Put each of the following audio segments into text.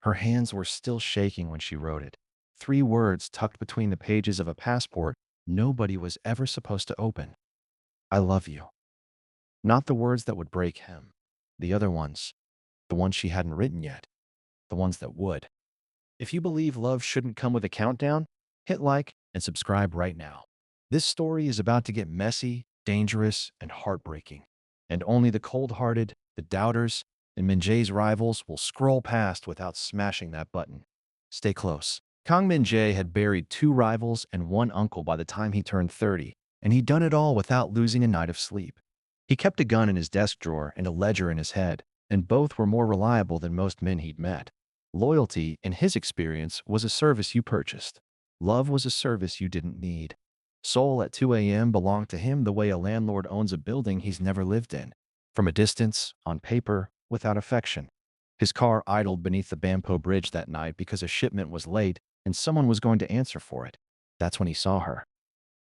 Her hands were still shaking when she wrote it. 3 words tucked between the pages of a passport nobody was ever supposed to open. I love you. Not the words that would break him. The other ones. The ones she hadn't written yet. The ones that would. If you believe love shouldn't come with a countdown, hit like and subscribe right now. This story is about to get messy, dangerous, and heartbreaking. And only the cold-hearted, the doubters, and Min-jae's rivals will scroll past without smashing that button. Stay close. Kang Min-jae had buried 2 rivals and 1 uncle by the time he turned 30, and he'd done it all without losing a night of sleep. He kept a gun in his desk drawer and a ledger in his head, and both were more reliable than most men he'd met. Loyalty, in his experience, was a service you purchased. Love was a service you didn't need. Seoul at 2 a.m. belonged to him the way a landlord owns a building he's never lived in. From a distance, on paper, without affection. His car idled beneath the Bampo Bridge that night because a shipment was late and someone was going to answer for it. That's when he saw her.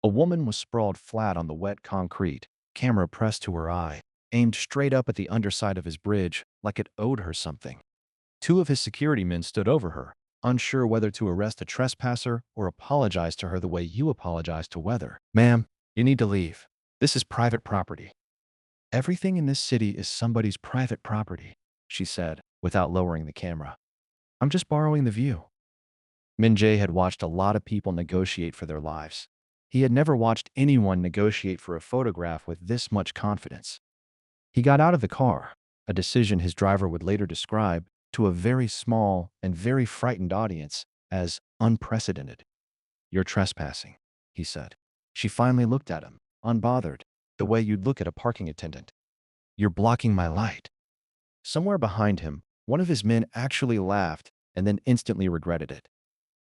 A woman was sprawled flat on the wet concrete, camera pressed to her eye, aimed straight up at the underside of his bridge like it owed her something. 2 of his security men stood over her, unsure whether to arrest a trespasser or apologize to her the way you apologize to weather. Ma'am, you need to leave. This is private property. Everything in this city is somebody's private property, she said, without lowering the camera. I'm just borrowing the view. Min-jae had watched a lot of people negotiate for their lives. He had never watched anyone negotiate for a photograph with this much confidence. He got out of the car, a decision his driver would later describe to a very small and very frightened audience as unprecedented. You're trespassing, he said. She finally looked at him, unbothered, the way you'd look at a parking attendant. You're blocking my light. Somewhere behind him, one of his men actually laughed and then instantly regretted it.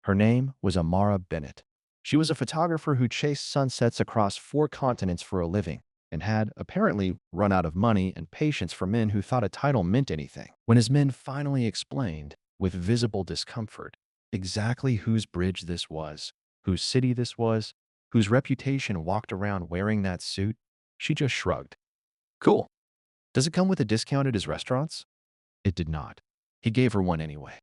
Her name was Amara Bennett. She was a photographer who chased sunsets across 4 continents for a living and had, apparently, run out of money and patience for men who thought a title meant anything. When his men finally explained, with visible discomfort, exactly whose bridge this was, whose city this was, whose reputation walked around wearing that suit, she just shrugged. Cool. Does it come with a discount at his restaurants? It did not. He gave her one anyway.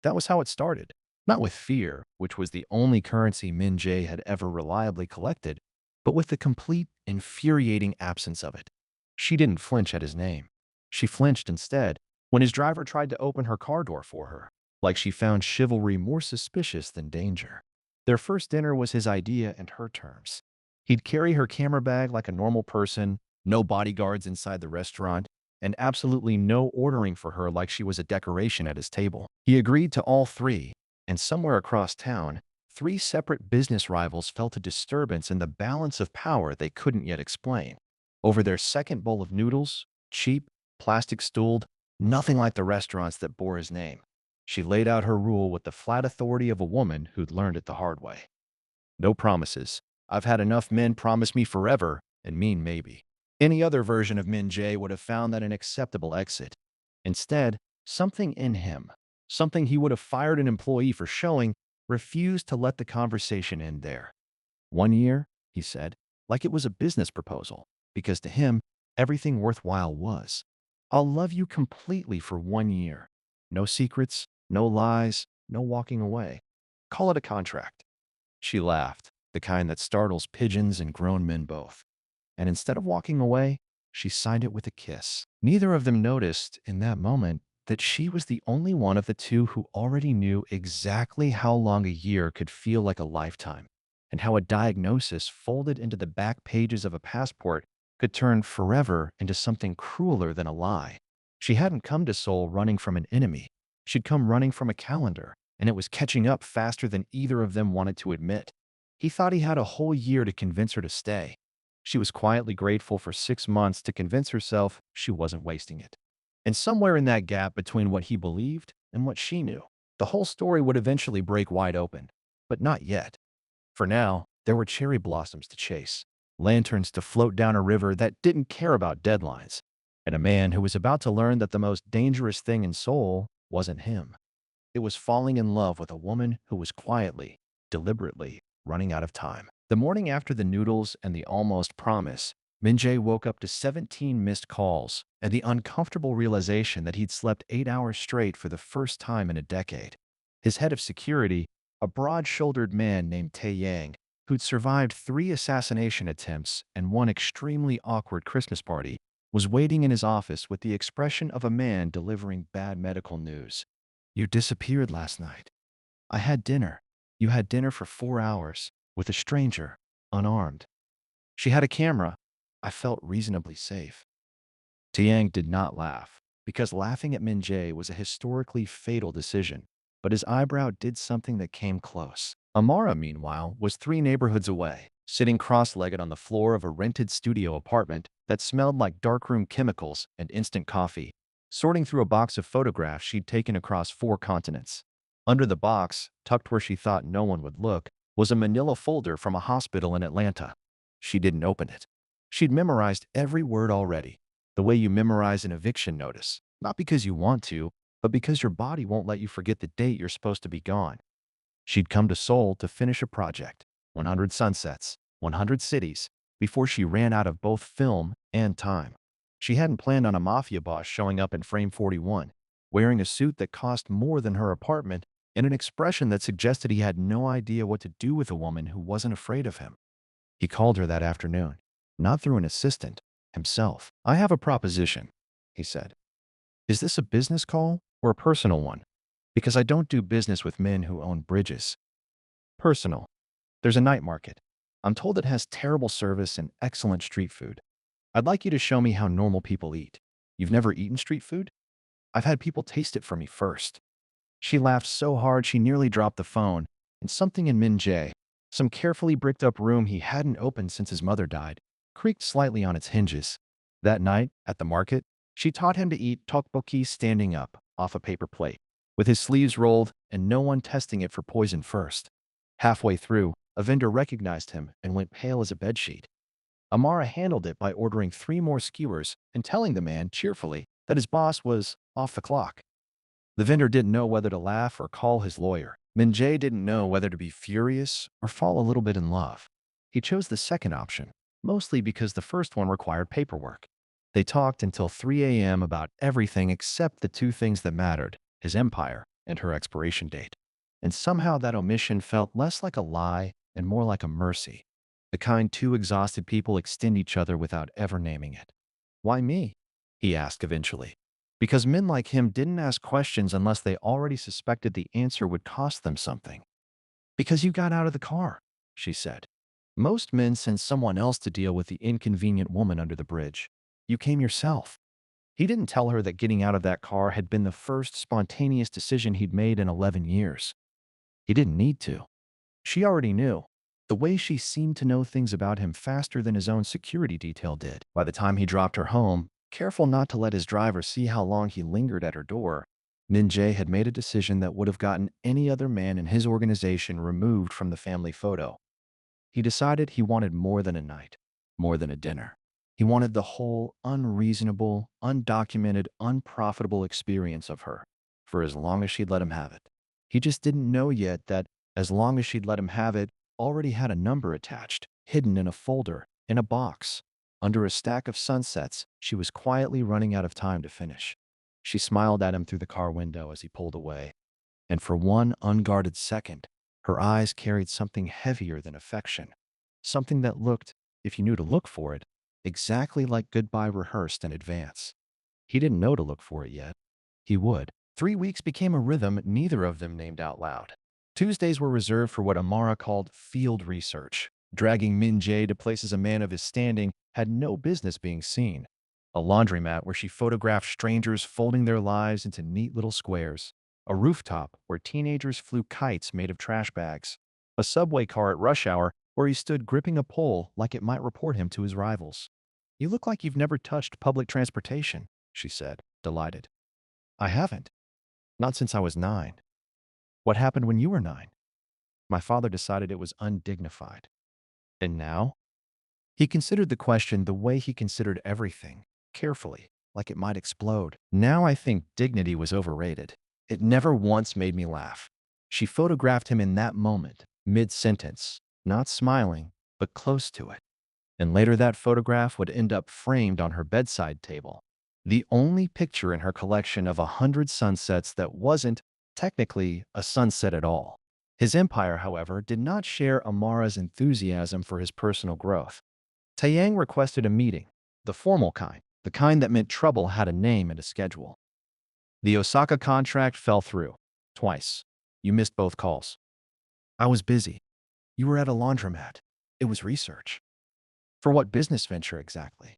That was how it started. Not with fear, which was the only currency Min-jae had ever reliably collected, but with the complete, infuriating absence of it. She didn't flinch at his name. She flinched instead when his driver tried to open her car door for her, like she found chivalry more suspicious than danger. Their first dinner was his idea and her terms. He'd carry her camera bag like a normal person, no bodyguards inside the restaurant, and absolutely no ordering for her like she was a decoration at his table. He agreed to all 3, and somewhere across town, 3 separate business rivals felt a disturbance in the balance of power they couldn't yet explain. Over their second bowl of noodles, cheap, plastic-stooled, nothing like the restaurants that bore his name. She laid out her rule with the flat authority of a woman who'd learned it the hard way. No promises. I've had enough men promise me forever and mean maybe. Any other version of Min-jae would have found that an acceptable exit. Instead, something in him, something he would have fired an employee for showing, refused to let the conversation end there. 1 year, he said, like it was a business proposal, because to him, everything worthwhile was. I'll love you completely for 1 year. No secrets, no lies, no walking away. Call it a contract. She laughed, the kind that startles pigeons and grown men both. And instead of walking away, she signed it with a kiss. Neither of them noticed, in that moment, that she was the only one of the 2 who already knew exactly how long a year could feel like a lifetime, and how a diagnosis folded into the back pages of a passport could turn forever into something crueler than a lie. She hadn't come to Seoul running from an enemy. She'd come running from a calendar, and it was catching up faster than either of them wanted to admit. He thought he had a whole year to convince her to stay. She was quietly grateful for 6 months to convince herself she wasn't wasting it. And somewhere in that gap between what he believed and what she knew, the whole story would eventually break wide open. But not yet. For now, there were cherry blossoms to chase, lanterns to float down a river that didn't care about deadlines, and a man who was about to learn that the most dangerous thing in Seoul wasn't him. It was falling in love with a woman who was quietly, deliberately running out of time. The morning after the noodles and the almost promise, Min-jae woke up to 17 missed calls and the uncomfortable realization that he'd slept 8 hours straight for the first time in a decade. His head of security, a broad-shouldered man named Tae Yang, who'd survived 3 assassination attempts and one extremely awkward Christmas party, was waiting in his office with the expression of a man delivering bad medical news. "You disappeared last night. I had dinner. You had dinner for 4 hours with a stranger, unarmed. She had a camera. I felt reasonably safe." Tiang did not laugh, because laughing at Min-jae was a historically fatal decision, but his eyebrow did something that came close. Amara, meanwhile, was 3 neighborhoods away, sitting cross-legged on the floor of a rented studio apartment that smelled like darkroom chemicals and instant coffee, sorting through a box of photographs she'd taken across 4 continents. Under the box, tucked where she thought no one would look, was a manila folder from a hospital in Atlanta. She didn't open it. She'd memorized every word already, the way you memorize an eviction notice, not because you want to, but because your body won't let you forget the date you're supposed to be gone. She'd come to Seoul to finish a project, 100 sunsets, 100 cities, before she ran out of both film and time. She hadn't planned on a mafia boss showing up in frame 41, wearing a suit that cost more than her apartment and an expression that suggested he had no idea what to do with a woman who wasn't afraid of him. He called her that afternoon, not through an assistant, himself. "I have a proposition," he said. "Is this a business call or a personal one? Because I don't do business with men who own bridges." "Personal. There's a night market. I'm told it has terrible service and excellent street food. I'd like you to show me how normal people eat. You've never eaten street food? I've had people taste it for me first." She laughed so hard she nearly dropped the phone, and something in Min-jae, some carefully bricked up room he hadn't opened since his mother died, creaked slightly on its hinges. That night, at the market, she taught him to eat tteokbokki standing up, off a paper plate, with his sleeves rolled and no one testing it for poison first. Halfway through, a vendor recognized him and went pale as a bedsheet. Amara handled it by ordering 3 more skewers and telling the man, cheerfully, that his boss was off the clock. The vendor didn't know whether to laugh or call his lawyer. Min-jae didn't know whether to be furious or fall a little bit in love. He chose the second option, mostly because the first one required paperwork. They talked until 3 a.m. about everything except the 2 things that mattered, his empire and her expiration date. And somehow that omission felt less like a lie and more like a mercy, the kind 2 exhausted people extend each other without ever naming it. "Why me?" he asked eventually. Because men like him didn't ask questions unless they already suspected the answer would cost them something. "Because you got out of the car," she said. "Most men send someone else to deal with the inconvenient woman under the bridge. You came yourself." He didn't tell her that getting out of that car had been the first spontaneous decision he'd made in 11 years. He didn't need to. She already knew. The way she seemed to know things about him faster than his own security detail did. By the time he dropped her home, careful not to let his driver see how long he lingered at her door, Min-jae had made a decision that would have gotten any other man in his organization removed from the family photo. He decided he wanted more than a night, more than a dinner. He wanted the whole unreasonable, undocumented, unprofitable experience of her, for as long as she'd let him have it. He just didn't know yet that, as long as she'd let him have it, already had a number attached, hidden in a folder, in a box. Under a stack of sunsets, she was quietly running out of time to finish. She smiled at him through the car window as he pulled away, and for one unguarded second, her eyes carried something heavier than affection, something that looked, if you knew to look for it, exactly like goodbye rehearsed in advance. He didn't know to look for it yet. He would. 3 weeks became a rhythm neither of them named out loud. Tuesdays were reserved for what Amara called field research, dragging Min-jae to places a man of his standing had no business being seen. A laundromat where she photographed strangers folding their lives into neat little squares. A rooftop where teenagers flew kites made of trash bags. A subway car at rush hour where he stood gripping a pole like it might report him to his rivals. "You look like you've never touched public transportation," she said, delighted. "I haven't. Not since I was 9. What happened when you were 9? My father decided it was undignified." "And now?" He considered the question the way he considered everything, carefully, like it might explode. "Now I think dignity was overrated. It never once made me laugh." She photographed him in that moment, mid-sentence, not smiling, but close to it. And later that photograph would end up framed on her bedside table. The only picture in her collection of 100 sunsets that wasn't technically a sunset at all. His empire, however, did not share Amara's enthusiasm for his personal growth. Taeyang requested a meeting, the formal kind, the kind that meant trouble had a name and a schedule. The Osaka contract fell through. Twice. You missed both calls. I was busy. You were at a laundromat. It was research. For what business venture exactly?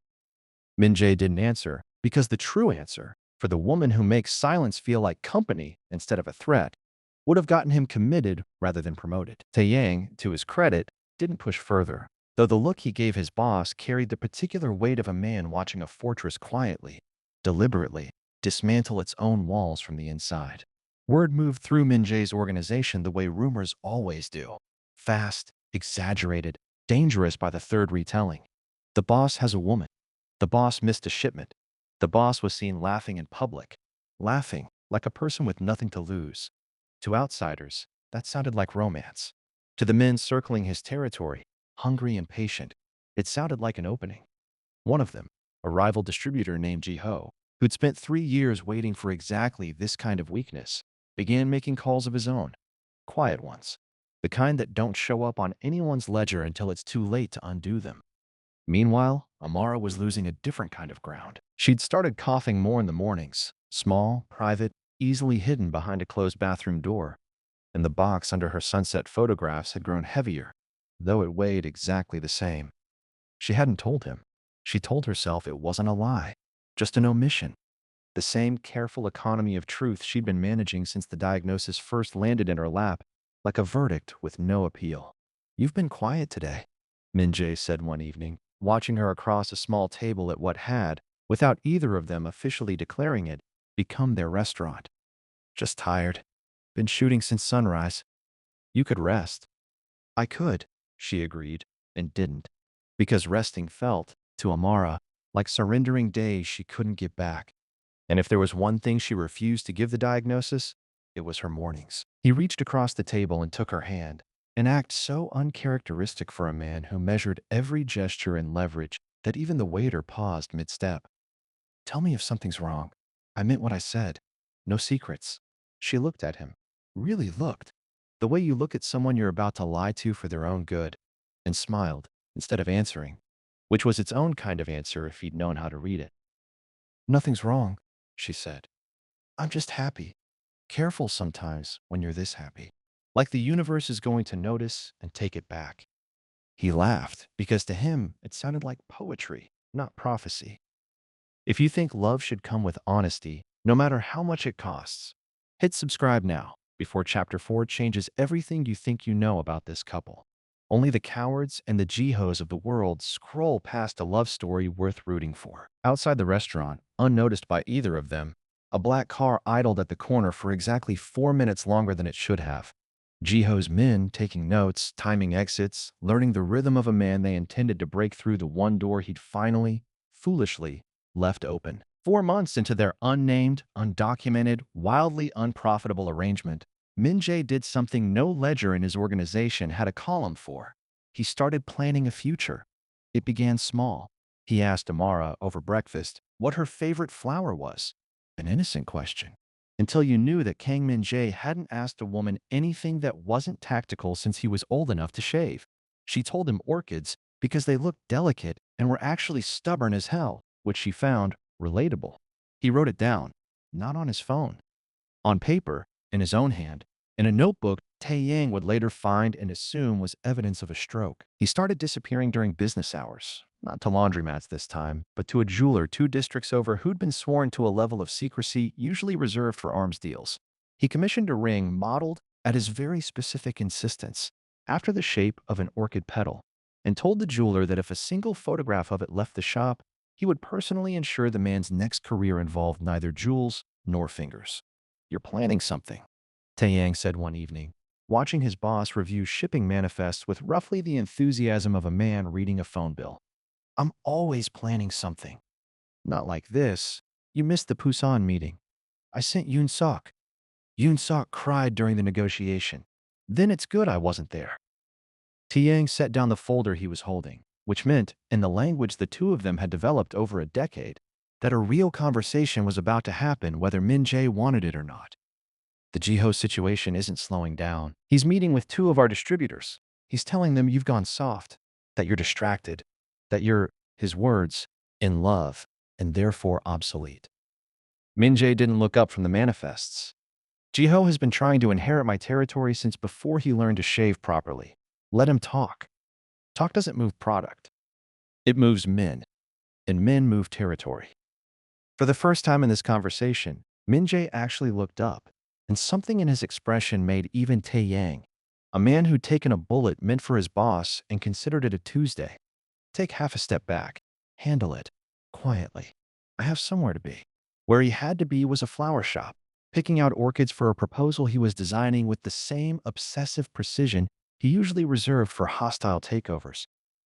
Min-jae didn't answer because the true answer, for the woman who makes silence feel like company instead of a threat, would have gotten him committed rather than promoted. Taeyang, to his credit, didn't push further, though the look he gave his boss carried the particular weight of a man watching a fortress quietly, deliberately, dismantle its own walls from the inside. Word moved through Min-jae's organization the way rumors always do. Fast, exaggerated, dangerous by the third retelling. The boss has a woman. The boss missed a shipment. The boss was seen laughing in public. Laughing like a person with nothing to lose. To outsiders, that sounded like romance. To the men circling his territory, hungry and patient, it sounded like an opening. One of them, a rival distributor named Ji-ho, who'd spent 3 years waiting for exactly this kind of weakness, began making calls of his own. Quiet ones. The kind that don't show up on anyone's ledger until it's too late to undo them. Meanwhile, Amara was losing a different kind of ground. She'd started coughing more in the mornings, small, private, easily hidden behind a closed bathroom door, and the box under her sunset photographs had grown heavier, though it weighed exactly the same. She hadn't told him. She told herself it wasn't a lie, just an omission. The same careful economy of truth she'd been managing since the diagnosis first landed in her lap, like a verdict with no appeal. You've been quiet today, Min-jae said one evening, watching her across a small table at what had, without either of them officially declaring it, become their restaurant. Just tired. Been shooting since sunrise. You could rest. I could, she agreed, and didn't, because resting felt, to Amara, like surrendering days she couldn't get back. And if there was one thing she refused to give the diagnosis, it was her mornings. He reached across the table and took her hand, an act so uncharacteristic for a man who measured every gesture and leverage that even the waiter paused mid-step. Tell me if something's wrong. I meant what I said. No secrets. She looked at him. Really looked. The way you look at someone you're about to lie to for their own good. And smiled, instead of answering, which was its own kind of answer if he'd known how to read it. Nothing's wrong, she said. I'm just happy. Careful sometimes when you're this happy. Like the universe is going to notice and take it back. He laughed because to him it sounded like poetry, not prophecy. If you think love should come with honesty, no matter how much it costs, hit subscribe now before Chapter 4 changes everything you think you know about this couple. Only the cowards and the Jihos of the world scroll past a love story worth rooting for. Outside the restaurant, unnoticed by either of them, a black car idled at the corner for exactly 4 minutes longer than it should have. Jiho's men taking notes, timing exits, learning the rhythm of a man they intended to break through the one door he'd finally, foolishly, left open. 4 months into their unnamed, undocumented, wildly unprofitable arrangement, Min-jae did something no ledger in his organization had a column for. He started planning a future. It began small. He asked Amara over breakfast what her favorite flower was. An innocent question. Until you knew that Kang Min-jae hadn't asked a woman anything that wasn't tactical since he was old enough to shave. She told him orchids because they looked delicate and were actually stubborn as hell, which she found relatable. He wrote it down, not on his phone. On paper, in his own hand, in a notebook Taeyang would later find and assume was evidence of a stroke. He started disappearing during business hours, not to laundromats this time, but to a jeweler 2 districts over who'd been sworn to a level of secrecy usually reserved for arms deals. He commissioned a ring modeled, at his very specific insistence, after the shape of an orchid petal, and told the jeweler that if a single photograph of it left the shop, he would personally ensure the man's next career involved neither jewels nor fingers. You're planning something, Taeyang said one evening, watching his boss review shipping manifests with roughly the enthusiasm of a man reading a phone bill. I'm always planning something. Not like this. You missed the Busan meeting. I sent Yoon Sok. Yoon Sok cried during the negotiation. Then it's good I wasn't there. Taeyang set down the folder he was holding. which meant, in the language the two of them had developed over a decade, that a real conversation was about to happen whether Min-jae wanted it or not. The Jiho situation isn't slowing down. He's meeting with two of our distributors. He's telling them you've gone soft, that you're distracted, that you're, his words, in love, and therefore obsolete. Min-jae didn't look up from the manifests. Jiho has been trying to inherit my territory since before he learned to shave properly. Let him talk. Talk doesn't move product. It moves men, and men move territory. For the first time in this conversation, Min-jae actually looked up, and something in his expression made even Tae-yang, a man who'd taken a bullet meant for his boss and considered it a Tuesday, take half a step back. Handle it. Quietly. I have somewhere to be. Where he had to be was a flower shop, picking out orchids for a proposal he was designing with the same obsessive precision he usually reserved for hostile takeovers.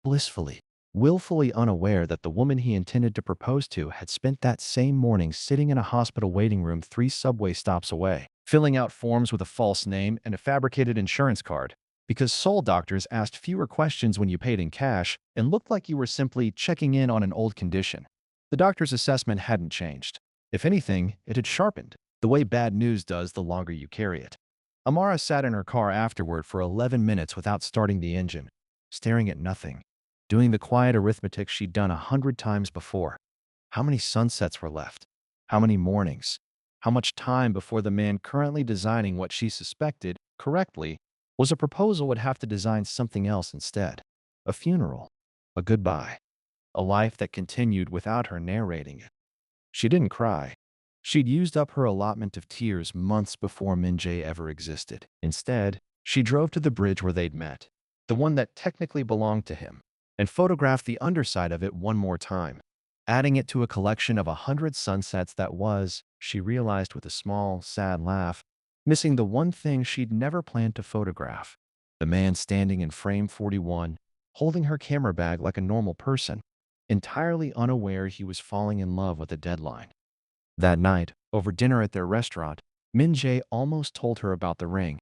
Blissfully, willfully unaware that the woman he intended to propose to had spent that same morning sitting in a hospital waiting room 3 subway stops away, filling out forms with a false name and a fabricated insurance card, because Seoul doctors asked fewer questions when you paid in cash and looked like you were simply checking in on an old condition. The doctor's assessment hadn't changed. If anything, it had sharpened, the way bad news does the longer you carry it. Amara sat in her car afterward for 11 minutes without starting the engine, staring at nothing, doing the quiet arithmetic she'd done 100 times before. How many sunsets were left? How many mornings? How much time before the man currently designing what she suspected, correctly, was a proposal would have to design something else instead? A funeral, a goodbye, a life that continued without her narrating it. She didn't cry. She'd used up her allotment of tears months before Min-jae ever existed. Instead, she drove to the bridge where they'd met, the one that technically belonged to him, and photographed the underside of it one more time, adding it to a collection of 100 sunsets that was, she realized with a small, sad laugh, missing the one thing she'd never planned to photograph: the man standing in frame 41, holding her camera bag like a normal person, entirely unaware he was falling in love with a deadline. That night, over dinner at their restaurant, Min-jae almost told her about the ring.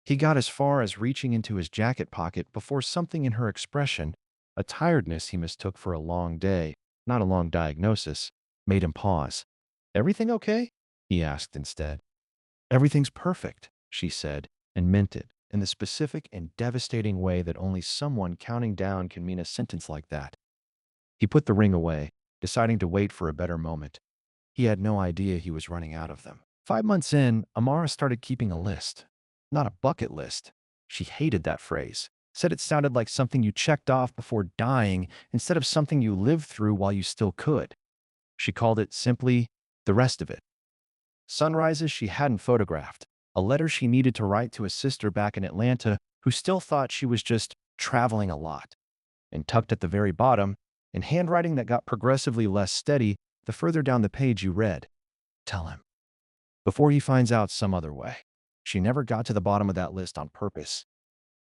He got as far as reaching into his jacket pocket before something in her expression, a tiredness he mistook for a long day, not a long diagnosis, made him pause. "Everything okay?" he asked instead. "Everything's perfect," she said, and meant it, in the specific and devastating way that only someone counting down can mean a sentence like that. He put the ring away, deciding to wait for a better moment. He had no idea he was running out of them. 5 months in, Amara started keeping a list. Not a bucket list. She hated that phrase. Said it sounded like something you checked off before dying instead of something you lived through while you still could. She called it simply the rest of it. Sunrises she hadn't photographed, a letter she needed to write to a sister back in Atlanta who still thought she was just traveling a lot. And tucked at the very bottom, in handwriting that got progressively less steady the further down the page you read, "Tell him." Before he finds out some other way. She never got to the bottom of that list on purpose.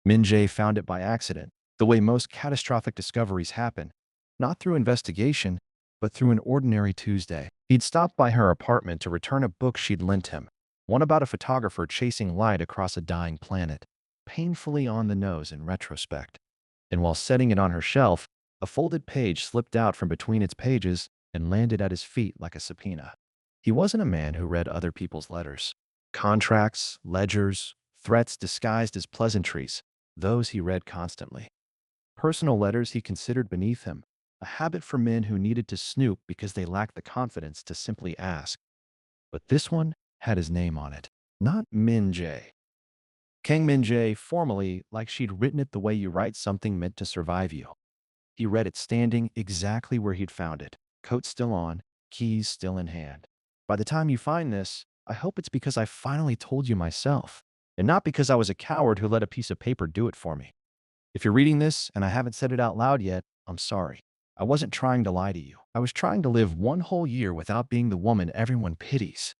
Min-jae found it by accident, the way most catastrophic discoveries happen, not through investigation, but through an ordinary Tuesday. He'd stopped by her apartment to return a book she'd lent him, one about a photographer chasing light across a dying planet, painfully on the nose in retrospect. And while setting it on her shelf, a folded page slipped out from between its pages and landed at his feet like a subpoena. He wasn't a man who read other people's letters. Contracts, ledgers, threats disguised as pleasantries, those he read constantly. Personal letters he considered beneath him, a habit for men who needed to snoop because they lacked the confidence to simply ask. But this one had his name on it, not Min-jae. Kang Min-jae, formally, like she'd written it the way you write something meant to survive you. He read it standing exactly where he'd found it, coat still on, keys still in hand. By the time you find this, I hope it's because I finally told you myself, and not because I was a coward who let a piece of paper do it for me. If you're reading this and I haven't said it out loud yet, I'm sorry. I wasn't trying to lie to you. I was trying to live one whole year without being the woman everyone pities.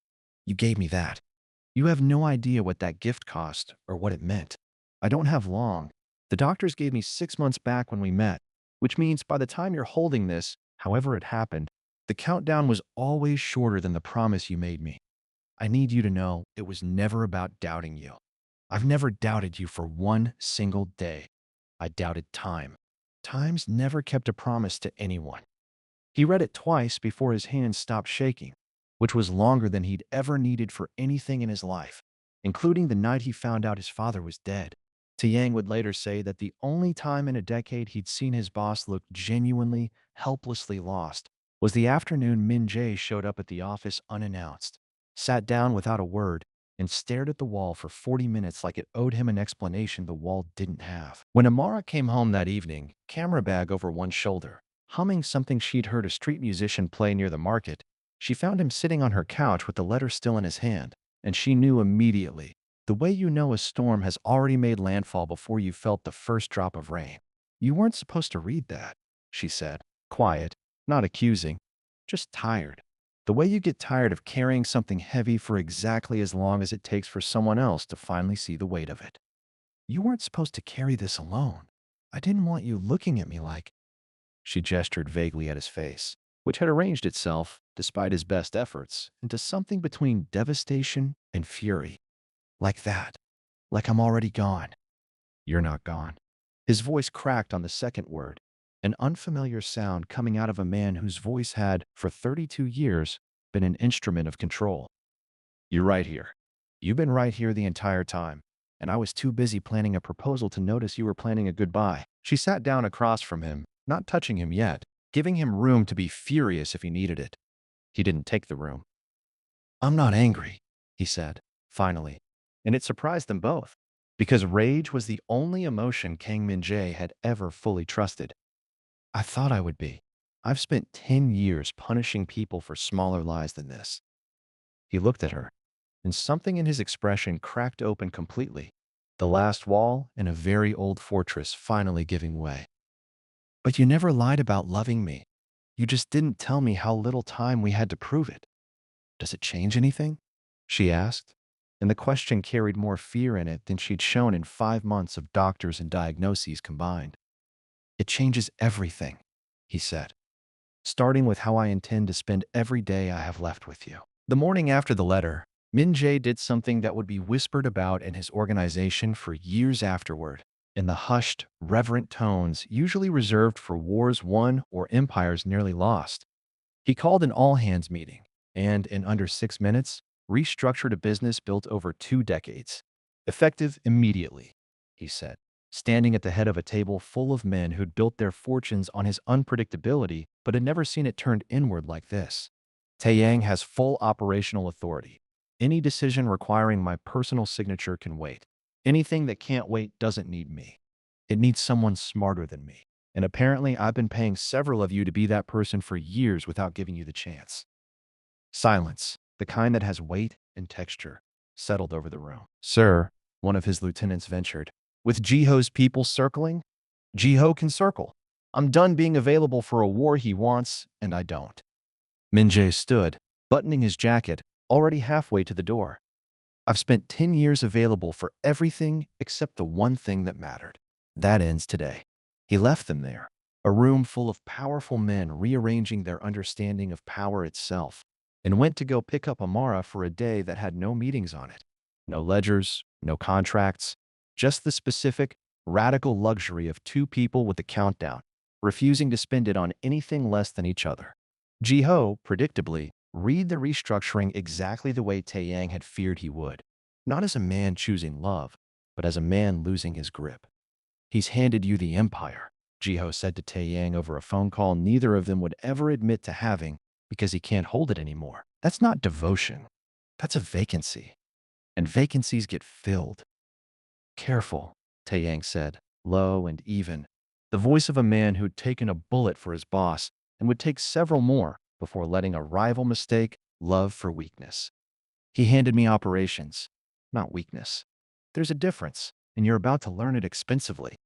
You gave me that. You have no idea what that gift cost or what it meant. I don't have long. The doctors gave me 6 months back when we met, which means by the time you're holding this, however it happened, the countdown was always shorter than the promise you made me. I need you to know it was never about doubting you. I've never doubted you for one single day. I doubted time. Times never kept a promise to anyone. He read it twice before his hands stopped shaking, which was longer than he'd ever needed for anything in his life, including the night he found out his father was dead. Tiang would later say that the only time in a decade he'd seen his boss look genuinely, helplessly lost was the afternoon Min-jae showed up at the office unannounced, sat down without a word, and stared at the wall for 40 minutes like it owed him an explanation the wall didn't have. When Amara came home that evening, camera bag over one shoulder, humming something she'd heard a street musician play near the market, she found him sitting on her couch with the letter still in his hand, and she knew immediately, the way you know a storm has already made landfall before you felt the first drop of rain. "You weren't supposed to read that," she said, quiet, not accusing, just tired. The way you get tired of carrying something heavy for exactly as long as it takes for someone else to finally see the weight of it. "You weren't supposed to carry this alone. I didn't want you looking at me like—" She gestured vaguely at his face, which had arranged itself, despite his best efforts, into something between devastation and fury. "Like that. Like I'm already gone." "You're not gone." His voice cracked on the second word, an unfamiliar sound coming out of a man whose voice had, for 32 years, been an instrument of control. "You're right here. You've been right here the entire time, and I was too busy planning a proposal to notice you were planning a goodbye." She sat down across from him, not touching him yet, giving him room to be furious if he needed it. He didn't take the room. "I'm not angry," he said, finally, and it surprised them both, because rage was the only emotion Kang Min-jae had ever fully trusted. "I thought I would be. I've spent 10 years punishing people for smaller lies than this." He looked at her, and something in his expression cracked open completely, the last wall in a very old fortress finally giving way. "But you never lied about loving me. You just didn't tell me how little time we had to prove it. Does it change anything?" she asked, and the question carried more fear in it than she'd shown in 5 months of doctors and diagnoses combined. "It changes everything," he said, "starting with how I intend to spend every day I have left with you." The morning after the letter, Min-jae did something that would be whispered about in his organization for years afterward, in the hushed, reverent tones usually reserved for wars won or empires nearly lost. He called an all-hands meeting and, in under 6 minutes, restructured a business built over 2 decades. "Effective immediately," he said, standing at the head of a table full of men who'd built their fortunes on his unpredictability but had never seen it turned inward like this. "Taeyang has full operational authority. Any decision requiring my personal signature can wait. Anything that can't wait doesn't need me. It needs someone smarter than me. And apparently I've been paying several of you to be that person for years without giving you the chance." Silence, the kind that has weight and texture, settled over the room. "Sir," one of his lieutenants ventured, "with Jiho's people circling, Jiho can circle. I'm done being available for a war he wants, and I don't." Min-jae stood, buttoning his jacket, already halfway to the door. "I've spent 10 years available for everything except the one thing that mattered. That ends today." He left them there, a room full of powerful men rearranging their understanding of power itself, and went to go pick up Amara for a day that had no meetings on it. No ledgers, no contracts, just the specific, radical luxury of two people with a countdown, refusing to spend it on anything less than each other. Jiho, predictably, read the restructuring exactly the way Taeyang had feared he would, not as a man choosing love, but as a man losing his grip. "He's handed you the empire," Jiho said to Taeyang over a phone call neither of them would ever admit to having because he can't hold it anymore. "That's not devotion. That's a vacancy. And vacancies get filled." "Careful," Taeyang said, low and even, the voice of a man who'd taken a bullet for his boss and would take several more before letting a rival mistake love for weakness. "He handed me operations, not weakness. There's a difference, and you're about to learn it expensively."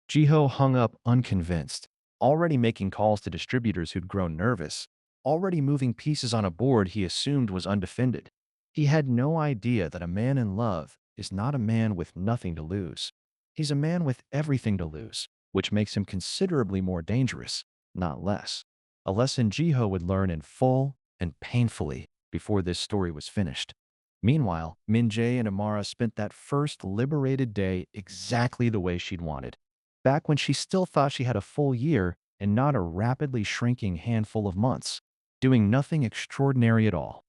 Jiho hung up unconvinced, already making calls to distributors who'd grown nervous, already moving pieces on a board he assumed was undefended. He had no idea that a man in love is not a man with nothing to lose. He's a man with everything to lose, which makes him considerably more dangerous, not less. A lesson Jiho would learn in full and painfully before this story was finished. Meanwhile, Min-jae and Amara spent that first liberated day exactly the way she'd wanted. back when she still thought she had a full year and not a rapidly shrinking handful of months, doing nothing extraordinary at all.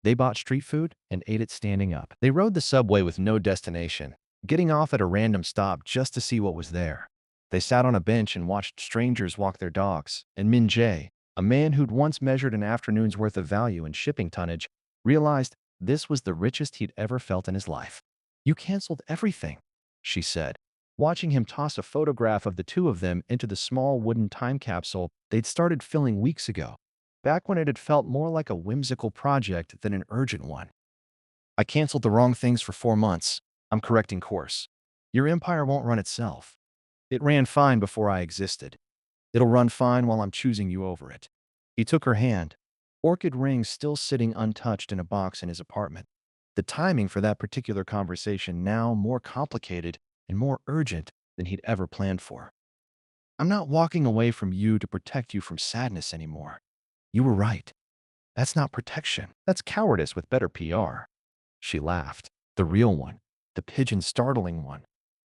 They bought street food and ate it standing up. They rode the subway with no destination, getting off at a random stop just to see what was there. They sat on a bench and watched strangers walk their dogs, and Min-jae, a man who'd once measured an afternoon's worth of value in shipping tonnage, realized this was the richest he'd ever felt in his life. "You canceled everything," she said, watching him toss a photograph of the two of them into the small wooden time capsule they'd started filling weeks ago, back when it had felt more like a whimsical project than an urgent one. "I canceled the wrong things for 4 months. I'm correcting course. Your empire won't run itself. It ran fine before I existed. It'll run fine while I'm choosing you over it." He took her hand, orchid rings still sitting untouched in a box in his apartment. The timing for that particular conversation now more complicated and more urgent than he'd ever planned for. "I'm not walking away from you to protect you from sadness anymore. You were right. That's not protection. That's cowardice with better PR." She laughed. The real one. The pigeon-startling one.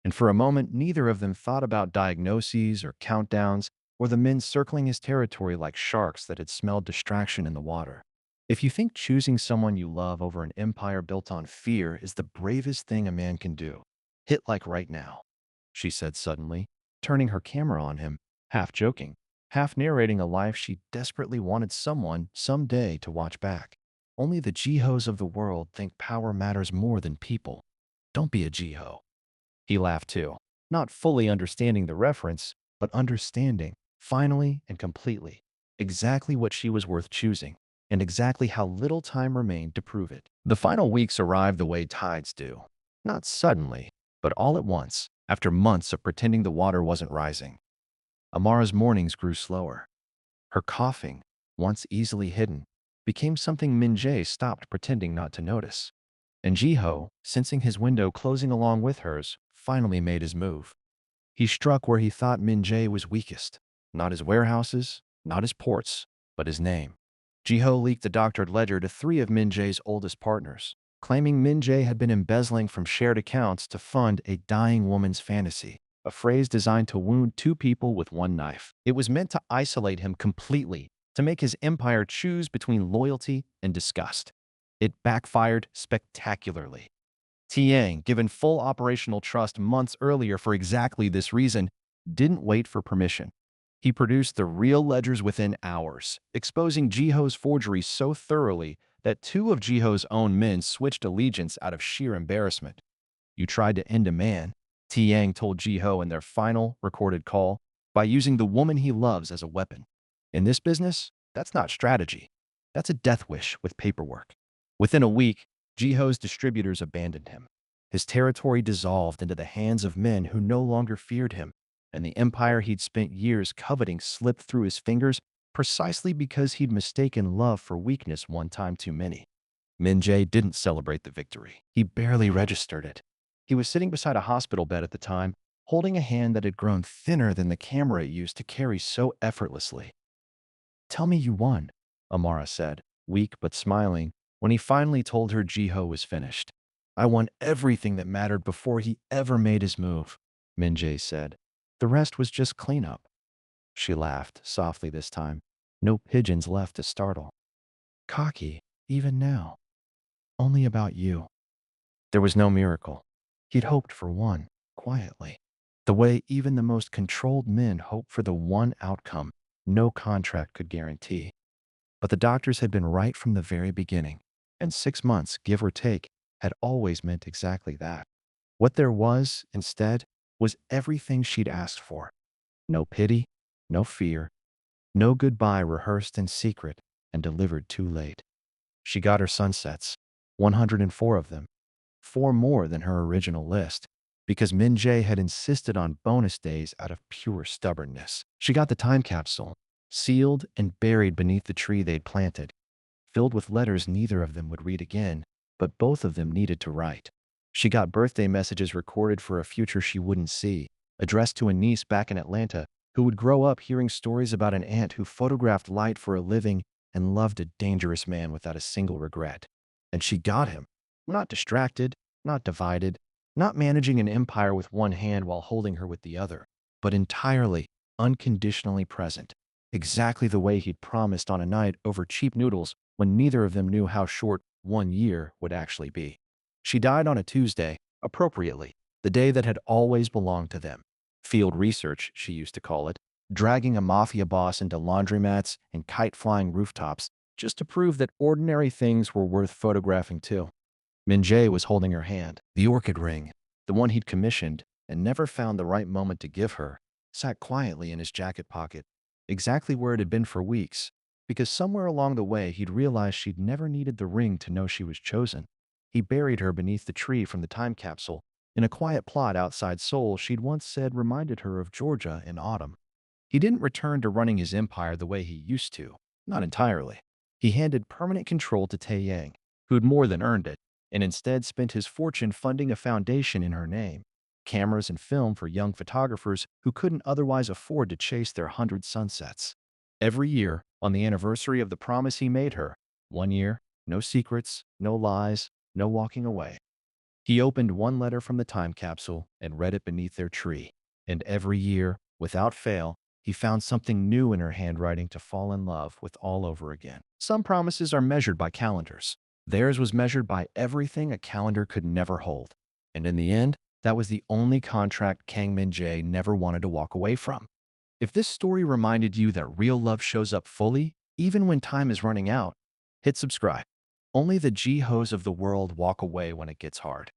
And for a moment, neither of them thought about diagnoses or countdowns or the men circling his territory like sharks that had smelled distraction in the water. "If you think choosing someone you love over an empire built on fear is the bravest thing a man can do, hit like right now," she said suddenly, turning her camera on him, half joking, half narrating a life she desperately wanted someone someday to watch back. "Only the Jihos of the world think power matters more than people. Don't be a Jiho." He laughed too, not fully understanding the reference, but understanding, finally and completely, exactly what she was worth choosing, and exactly how little time remained to prove it. The final weeks arrived the way tides do. Not suddenly, but all at once, after months of pretending the water wasn't rising. Amara's mornings grew slower. Her coughing, once easily hidden, became something Min-jae stopped pretending not to notice. And Jiho, sensing his window closing along with hers, finally made his move. He struck where he thought Min-jae was weakest. Not his warehouses, not his ports, but his name. Jiho leaked a doctored ledger to 3 of Min-jae's oldest partners, claiming Min-jae had been embezzling from shared accounts to fund a dying woman's fantasy, a phrase designed to wound 2 people with one knife. It was meant to isolate him completely, to make his empire choose between loyalty and disgust. It backfired spectacularly. Tiang, given full operational trust months earlier for exactly this reason, didn't wait for permission. He produced the real ledgers within hours, exposing Jiho's forgery so thoroughly that 2 of Jiho's own men switched allegiance out of sheer embarrassment. "You tried to end a man," Tiang told Jiho in their final recorded call, "by using the woman he loves as a weapon. In this business, that's not strategy. That's a death wish with paperwork." Within a week, Jiho's distributors abandoned him. His territory dissolved into the hands of men who no longer feared him, and the empire he'd spent years coveting slipped through his fingers precisely because he'd mistaken love for weakness one time too many. Min-jae didn't celebrate the victory. He barely registered it. He was sitting beside a hospital bed at the time, holding a hand that had grown thinner than the camera it used to carry so effortlessly. "Tell me you won," Amara said, weak but smiling, when he finally told her Jiho was finished. "I won everything that mattered before he ever made his move," Min-jae said. "The rest was just cleanup." She laughed, softly this time. No pigeons left to startle. "Cocky, even now. Only about you." There was no miracle. He'd hoped for one, quietly. The way even the most controlled men hope for the one outcome no contract could guarantee. But the doctors had been right from the very beginning, and 6 months, give or take, had always meant exactly that. What there was, instead, was everything she'd asked for. No pity, no fear, no goodbye rehearsed in secret and delivered too late. She got her sunsets, 104 of them, 4 more than her original list, because Min-jae had insisted on bonus days out of pure stubbornness. She got the time capsule, sealed and buried beneath the tree they'd planted, filled with letters neither of them would read again, but both of them needed to write. She got birthday messages recorded for a future she wouldn't see, addressed to a niece back in Atlanta who would grow up hearing stories about an aunt who photographed light for a living and loved a dangerous man without a single regret. And she got him. Not distracted, not divided, not managing an empire with one hand while holding her with the other, but entirely, unconditionally present, exactly the way he'd promised on a night over cheap noodles when neither of them knew how short 1 year would actually be. She died on a Tuesday, appropriately, the day that had always belonged to them. Field research, she used to call it, dragging a mafia boss into laundromats and kite-flying rooftops just to prove that ordinary things were worth photographing too. Min-jae was holding her hand. The orchid ring, the one he'd commissioned and never found the right moment to give her, sat quietly in his jacket pocket, exactly where it had been for weeks, because somewhere along the way he'd realized she'd never needed the ring to know she was chosen. He buried her beneath the tree from the time capsule, in a quiet plot outside Seoul she'd once said reminded her of Georgia in autumn. He didn't return to running his empire the way he used to, not entirely. He handed permanent control to Taeyang, who'd more than earned it, and instead spent his fortune funding a foundation in her name, cameras and film for young photographers who couldn't otherwise afford to chase their 100 sunsets. Every year, on the anniversary of the promise he made her, 1 year, no secrets, no lies, no walking away. He opened one letter from the time capsule and read it beneath their tree. And every year, without fail, he found something new in her handwriting to fall in love with all over again. Some promises are measured by calendars. Theirs was measured by everything a calendar could never hold. And in the end, that was the only contract Kang Min-jae never wanted to walk away from. If this story reminded you that real love shows up fully, even when time is running out, hit subscribe. Only the G-Hos of the world walk away when it gets hard.